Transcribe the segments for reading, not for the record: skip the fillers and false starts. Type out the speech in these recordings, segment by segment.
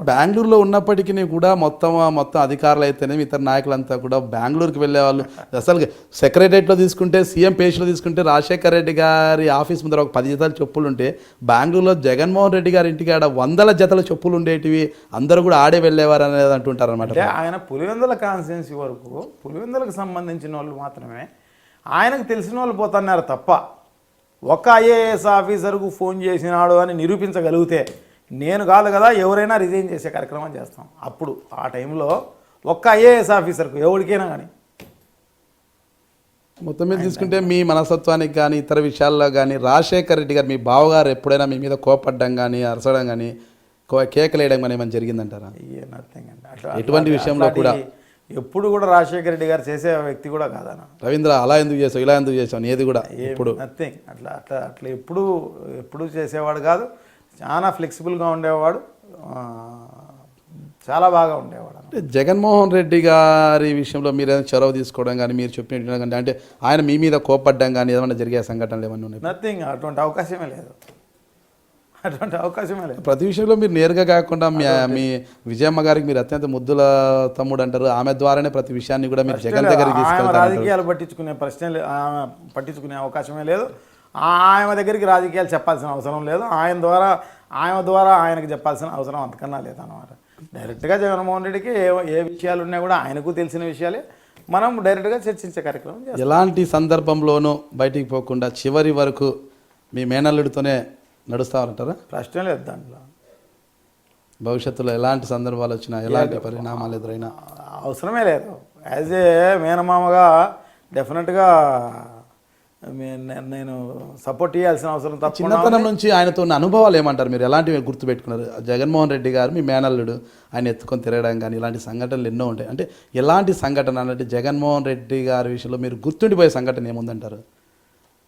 బెంగళూరులో ఉన్నప్పటికీ కూడా మొత్తం అధికారులు అయితేనే ఇతర నాయకులంతా కూడా బెంగళూరుకి వెళ్ళేవాళ్ళు. అసలు సెక్రటరియట్లో తీసుకుంటే సీఎం పేషలో తీసుకుంటే రాజశేఖర రెడ్డి గారి ఆఫీస్ ముందర ఒక 10 జతల చెప్పులు ఉంటే బెంగళూరులో జగన్మోహన్ రెడ్డి గారి ఇంటికి ఆడ 100 జతల చెప్పులు ఉండేటివి, అందరూ కూడా ఆడే వెళ్ళేవారు అనేది అంటుంటారు అనమాట. అంటే ఆయన పులివెందుల కాన్స్టిట్యున్సీ వరకు పులివెందులకు సంబంధించిన వాళ్ళు మాత్రమే ఆయనకు తెలిసిన వాళ్ళు పోతున్నారు తప్ప ఒక ఐఏఎస్ ఆఫీసర్కు ఫోన్ చేసినాడు అని నిరూపించగలిగితే నేను కాదు కదా ఎవరైనా రిజైన్ చేసే కార్యక్రమం చేస్తాం. అప్పుడు ఆ టైంలో ఒక్క ఐఏఎస్ ఆఫీసర్కు ఎవరికైనా కానీ మొత్తం మీద తీసుకుంటే మీ మనస్తత్వానికి కానీ ఇతర విషయాల్లో కానీ రాజశేఖర రెడ్డి గారు మీ బావగారు ఎప్పుడైనా మీ మీద కోపడ్డం కానీ అరసడం కానీ కేకలు వేయడం కానీ ఏమైనా జరిగిందంటారా? నథింగ్ అండి. ఎటువంటి విషయంలో కూడా ఎప్పుడు కూడా రాజశేఖర రెడ్డి గారు చేసే వ్యక్తి కూడా కాదన్న. రవీంద్ర అలా ఎందుకు చేసావు ఇలా ఎందుకు చేసావు ఏది కూడా ఇప్పుడు నథింగ్ అట్లా ఎప్పుడు చేసేవాడు కాదు. చాలా ఫ్లెక్సిబుల్గా ఉండేవాడు, చాలా బాగా ఉండేవాడు. అంటే జగన్మోహన్ రెడ్డి గారి విషయంలో మీరు ఏదైనా చొరవ తీసుకోవడం కానీ మీరు చెప్పినట్టు అంటే ఆయన మీ మీద కోపడ్డం కానీ ఏమైనా జరిగే సంఘటనలు ఏమైనా ఉన్నాయి? నథింగ్. అటువంటి అవకాశమే లేదు. ప్రతి విషయంలో మీరు నేరుగా కాకుండా మీ విజయమ్మ గారికి మీరు అత్యంత ముద్దుల తమ్ముడు అంటారు, ఆమె ద్వారానే ప్రతి విషయాన్ని కూడా మీరు జగన్ దగ్గరికి తీసుకెళ్తారు. రాజకీయాలు పట్టించుకునే అవకాశమే లేదు. ఆమె దగ్గరికి రాజకీయాలు చెప్పాల్సిన అవసరం లేదు. ఆమె ద్వారా ఆయనకు చెప్పాల్సిన అవసరం అంతకన్నా లేదన్నమాట. డైరెక్ట్గా జగన్మోహన్ రెడ్డికి ఏ విషయాలు ఉన్నా కూడా ఆయనకు తెలిసిన విషయాలే మనం డైరెక్ట్గా చర్చించే కార్యక్రమం చేస్తాం. ఎలాంటి సందర్భంలోనూ బయటికి పోకుండా చివరి వరకు మీ మేనల్లుడితోనే నడుస్తారంటారా? ప్రశ్న లేదు దాంట్లో. భవిష్యత్తులో ఎలాంటి సందర్భాలు వచ్చినా ఎలాంటి పరిణామాలు ఎదురైనా అవసరమే లేదు. యాజ్ ఏ మేనమామగా డెఫినెట్గా నేను సపోర్ట్ చేయాల్సిన అవసరం తప్ప. చిన్నతనం నుంచి ఆయనతో ఉన్న అనుభవాలు ఏమంటారు మీరు? ఎలాంటివి గుర్తుపెట్టుకున్నారు? జగన్మోహన్ రెడ్డి గారు మీ మేనల్లుడు, ఆయన ఎత్తుకొని తిరగడం కానీ ఇలాంటి సంఘటనలు ఎన్నో ఉంటాయి. అంటే ఎలాంటి సంఘటన అంటే జగన్మోహన్ రెడ్డి గారి విషయంలో మీరు గుర్తుండిపోయే సంఘటన ఏముందంటారు?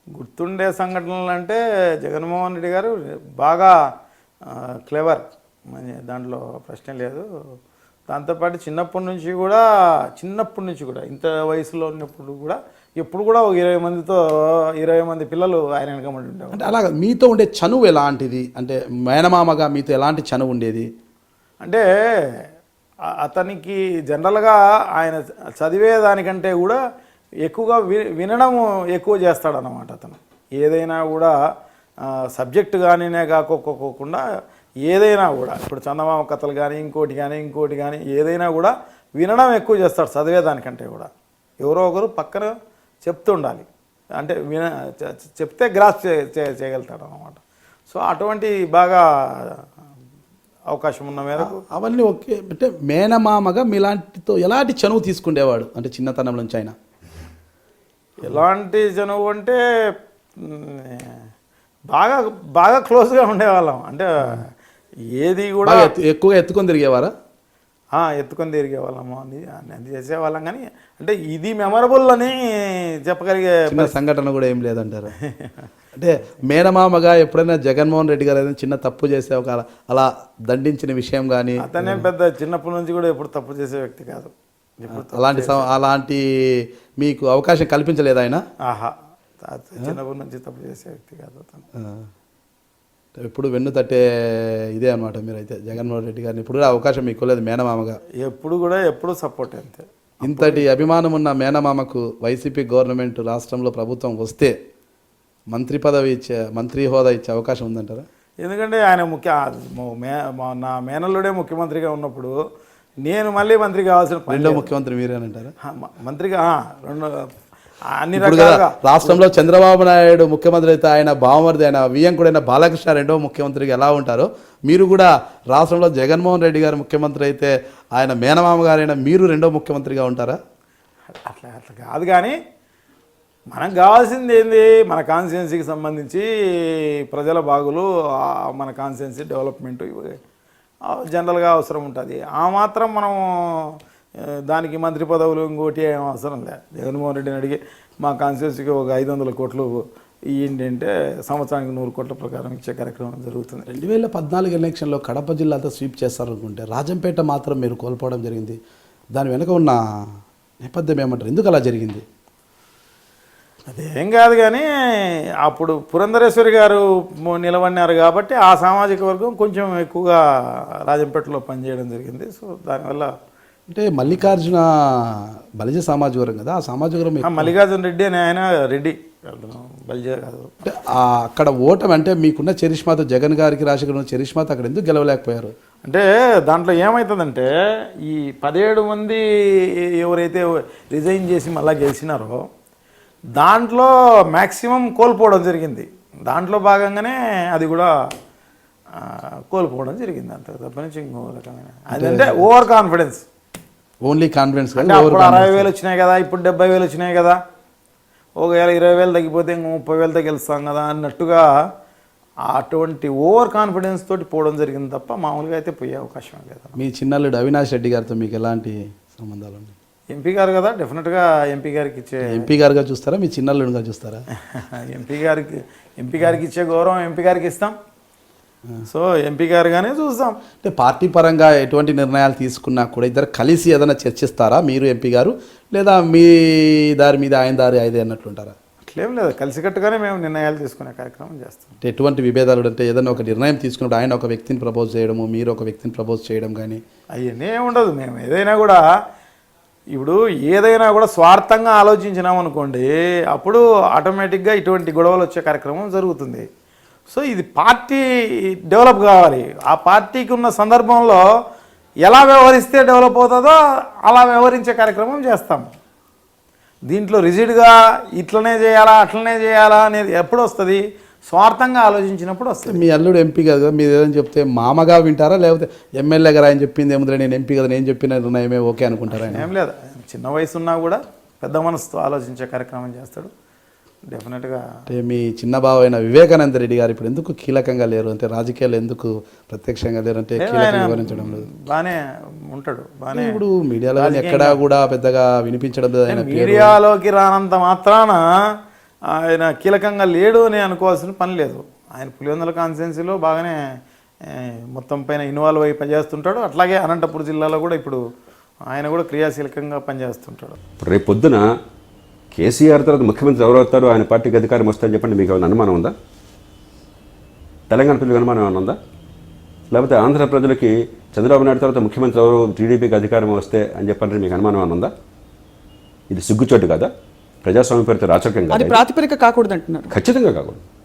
గుర్తుండే సంఘటనలు అంటే జగన్మోహన్ రెడ్డి గారు బాగా క్లెవర్, దాంట్లో ప్రశ్న లేదు. దాంతోపాటు చిన్నప్పటి నుంచి కూడా ఇంత వయసులో ఉన్నప్పుడు కూడా ఎప్పుడు కూడా ఒక 20 మంది పిల్లలు ఆయన వెనకమండి ఉండేవారు. అంటే అలాగా మీతో ఉండే చనువు ఎలాంటిది? అంటే మేనమామగా మీతో ఎలాంటి చనువు ఉండేది? అంటే అతనికి జనరల్గా ఆయన చదివేదానికంటే కూడా ఎక్కువగా వినడం ఎక్కువ చేస్తాడన్నమాట. అతను ఏదైనా కూడా సబ్జెక్టు కానీనే కాకోకుండా ఏదైనా కూడా ఇప్పుడు చందమామ కథలు కానీ ఇంకోటి కానీ ఏదైనా కూడా వినడం ఎక్కువ చేస్తాడు చదివేదానికంటే కూడా. ఎవరో ఒకరు పక్కన చెప్తూ ఉండాలి, అంటే చెప్తే గ్రాస్ చేయగలుగుతాడు అన్నమాట. సో అటువంటి బాగా అవకాశం ఉన్న మేరకు అవన్నీ ఓకే. అంటే మేనమామగా మీలాంటితో ఎలాంటి చనువు తీసుకునేవాడు? అంటే చిన్నతనం నుంచి ఆయన ఎలాంటి చనువు అంటే బాగా క్లోజ్గా ఉండేవాళ్ళం. అంటే ఏది కూడా ఎక్కువగా ఎత్తుకొని తిరిగేవారా? ఎత్తుకొని తిరిగేవాళ్ళము, అది చేసేవాళ్ళం. కానీ అంటే ఇది మెమరబుల్ అని చెప్పగలిగే సంఘటన కూడా ఏం లేదంటారు? అంటే మేనమామగా ఎప్పుడైనా జగన్మోహన్ రెడ్డి గారు ఏదైనా చిన్న తప్పు చేసే ఒక అలా దండించిన విషయం కానీ? అతనే పెద్ద చిన్నప్పటి నుంచి కూడా ఎప్పుడు తప్పు చేసే వ్యక్తి కాదు. అలాంటి మీకు అవకాశం కల్పించలేదు ఆయన? చిన్నప్పటి నుంచి తప్పు చేసే వ్యక్తి కాదు అతను. ఎప్పుడు వెన్ను తట్టే ఇదే అనమాట మీరైతే జగన్మోహన్ రెడ్డి గారిని ఇప్పుడు అవకాశం మీకు లేదు మేనమామగా? ఎప్పుడు సపోర్ట్ అంతే. ఇంతటి అభిమానం ఉన్న మేనమామకు వైసీపీ గవర్నమెంట్ రాష్ట్రంలో ప్రభుత్వం వస్తే మంత్రి హోదా ఇచ్చే అవకాశం ఉందంటారా? ఎందుకంటే ఆయన నా మేనల్లుడే ముఖ్యమంత్రిగా ఉన్నప్పుడు నేను మళ్ళీ మంత్రి కావాల్సిన రెండో ముఖ్యమంత్రి మీరేనంటారా? మంత్రిగా అన్ని రకాలుగా రాష్ట్రంలో చంద్రబాబు నాయుడు ముఖ్యమంత్రి అయితే ఆయన బావమరిది ఆయన వియ్యంకుడైన బాలకృష్ణ రెండో ముఖ్యమంత్రిగా ఎలా ఉంటారో మీరు కూడా రాష్ట్రంలో జగన్మోహన్ రెడ్డి గారు ముఖ్యమంత్రి అయితే ఆయన మేనమామ గారైనా మీరు రెండో ముఖ్యమంత్రిగా ఉంటారా? అట్లా కాదు. కానీ మనకు కావాల్సింది ఏంది? మన కాన్స్టిట్యున్సీకి సంబంధించి ప్రజల బాగులు, మన కాన్స్టిట్యున్సీ డెవలప్మెంట్ జనరల్గా అవసరం ఉంటుంది. ఆ మాత్రం మనం దానికి మంత్రి పదవులు ఇంకోటి ఏం అవసరం లేదు. జగన్మోహన్ రెడ్డిని అడిగి మా కాన్స్టిట్యున్సీకి ఒక 500 కోట్లు ఏంటంటే సంవత్సరానికి 100 కోట్ల ప్రకారం ఇచ్చే కార్యక్రమం జరుగుతుంది. 2014 ఎలక్షన్లో కడప జిల్లాతో స్వీప్ చేస్తారనుకుంటే రాజంపేట మాత్రం మీరు కోల్పోవడం జరిగింది. దాని వెనుక ఉన్న నేపథ్యం ఏమంటారు? ఎందుకు అలా జరిగింది? అదేం కాదు కానీ అప్పుడు పురంధరేశ్వరి గారు నిలబడినారు కాబట్టి ఆ సామాజిక వర్గం కొంచెం ఎక్కువగా రాజంపేటలో పనిచేయడం జరిగింది. సో దానివల్ల అంటే మల్లికార్జున బలిజ సామాజిక వర్గం కదా, ఆ సామాజిక వర్గం మల్లికార్జున రెడ్డి అని ఆయన రెడ్డి బలిజ కాదు. అంటే అక్కడ ఓటమి అంటే మీకున్న చరిష్మాతో జగన్ గారికి రాజశేఖర్ ఉన్న చరిష్మాతో అక్కడ ఎందుకు గెలవలేకపోయారు? అంటే దాంట్లో ఏమవుతుందంటే ఈ 17 మంది ఎవరైతే రిజైన్ చేసి మళ్ళీ గెలిచినారో దాంట్లో మ్యాక్సిమం కోల్పోవడం జరిగింది. దాంట్లో భాగంగానే అది కూడా కోల్పోవడం జరిగింది. అంత తప్ప నుంచి ఇంకో రకమైన అదంటే ఓవర్ కాన్ఫిడెన్స్. ఓన్లీ కాన్ఫిడెన్స్ అంటే అప్పుడు 60,000 వచ్చినాయి కదా, ఇప్పుడు 70,000 వచ్చినాయి కదా, ఒకవేళ 20,000 తగ్గిపోతే ఇంకో 30,000తో గెలుస్తాం కదా అన్నట్టుగా అటువంటి ఓవర్ కాన్ఫిడెన్స్ తోటి పోవడం జరిగింది తప్ప మామూలుగా అయితే పోయే అవకాశం లేదు. మీ చిన్నల్లుడు అవినాష్ రెడ్డి గారితో మీకు ఎలాంటి సంబంధాలు ఉన్నాయి? ఎంపీ గారు కదా, డెఫినెట్గా ఎంపీ గారికి ఇచ్చే ఎంపీ గారుగా చూస్తారా, మీ చిన్నల్లుడుగా చూస్తారా? ఎంపీ గారికి ఇచ్చే గౌరవం ఎంపీ గారికి ఇస్తాం. సో ఎంపీ గారుగానే చూస్తాం. అంటే పార్టీ పరంగా ఎటువంటి నిర్ణయాలు తీసుకున్నా కూడా ఇద్దరు కలిసి ఏదైనా చర్చిస్తారా మీరు ఎంపీ గారు, లేదా మీ దారి మీద ఆయన దారి అయితే అన్నట్లుంటారా? అట్లేం లేదు, కలిసికట్టుగానే మేము నిర్ణయాలు తీసుకునే కార్యక్రమం చేస్తాం. అంటే ఎటువంటి విభేదాలు అంటే ఏదైనా ఒక నిర్ణయం తీసుకున్నప్పుడు ఆయన ఒక వ్యక్తిని ప్రపోజ్ చేయడము, మీరు ఒక వ్యక్తిని ప్రపోజ్ చేయడం కానీ అవన్నీ ఉండదు. మేము ఏదైనా కూడా ఇప్పుడు ఏదైనా కూడా స్వార్థంగా ఆలోచించినాం అనుకోండి, అప్పుడు ఆటోమేటిక్గా ఇటువంటి గొడవలు వచ్చే కార్యక్రమం జరుగుతుంది. సో ఇది పార్టీ డెవలప్ కావాలి. ఆ పార్టీకి ఉన్న సందర్భంలో ఎలా వ్యవహరిస్తే డెవలప్ అవుతుందో అలా వ్యవహరించే కార్యక్రమం చేస్తాం. దీంట్లో రిజిడ్గా ఇట్లనే చేయాలా అట్లనే చేయాలా అనేది ఎప్పుడు వస్తుంది? స్వార్థంగా ఆలోచించినప్పుడు వస్తుంది. మీ అల్లుడు ఎంపీ కదా, మీరు ఏదైనా చెప్తే మామగా వింటారా, లేకపోతే ఎమ్మెల్యే గారు ఆయన చెప్పింది ఏముంది, నేను ఎంపీ కదా నేను చెప్పిన నిర్ణయమే ఓకే అనుకుంటారా? ఏం లేదు, చిన్న వయసు ఉన్నా కూడా పెద్ద మనసుతో ఆలోచించే కార్యక్రమం చేస్తాడు డెఫినెట్గా. అంటే మీ చిన్న బావ అయిన వివేకానంద రెడ్డి గారు ఇప్పుడు ఎందుకు కీలకంగా లేరు, అంటే రాజకీయాలు ఎందుకు ప్రత్యక్షంగా లేరు, అంటే కీలకంగా వివరించడం లేదు? బాగానే ఉంటాడు, బాగానే. ఇప్పుడు మీడియాలో కానీ ఎక్కడా కూడా పెద్దగా వినిపించడం లేదు. ఆయన మీడియాలోకి రానంత మాత్రాన ఆయన కీలకంగా లేడు అని అనుకోవాల్సిన పని లేదు. ఆయన పులివెందుల కాన్స్టిట్యున్సీలో బాగానే మొత్తం పైన ఇన్వాల్వ్ అయ్యి పనిచేస్తుంటాడు. అట్లాగే అనంతపురం జిల్లాలో కూడా ఇప్పుడు ఆయన కూడా క్రియాశీలకంగా పనిచేస్తుంటాడు. రేపు పొద్దున కేసీఆర్ తర్వాత ముఖ్యమంత్రి ఎవరు అవుతారు, ఆయన పార్టీకి అధికారం వస్తారని చెప్పండి, మీకు ఏమైనా అనుమానం ఉందా? తెలంగాణ ప్రజలకు అనుమానం ఏమైనా ఉందా? లేకపోతే ఆంధ్ర ప్రజలకి చంద్రబాబు నాయుడు తర్వాత ముఖ్యమంత్రి ఎవరు టీడీపీకి అధికారం వస్తే అని చెప్పండి మీకు అనుమానం ఏమైనా ఉందా? ఇది సిగ్గుచోటు కదా, ప్రజాస్వామ్య పేరుతో రాచకం కాదు. అది ప్రాతిపదిక కాకూడదు అంటున్నారు. ఖచ్చితంగా కాకూడదు.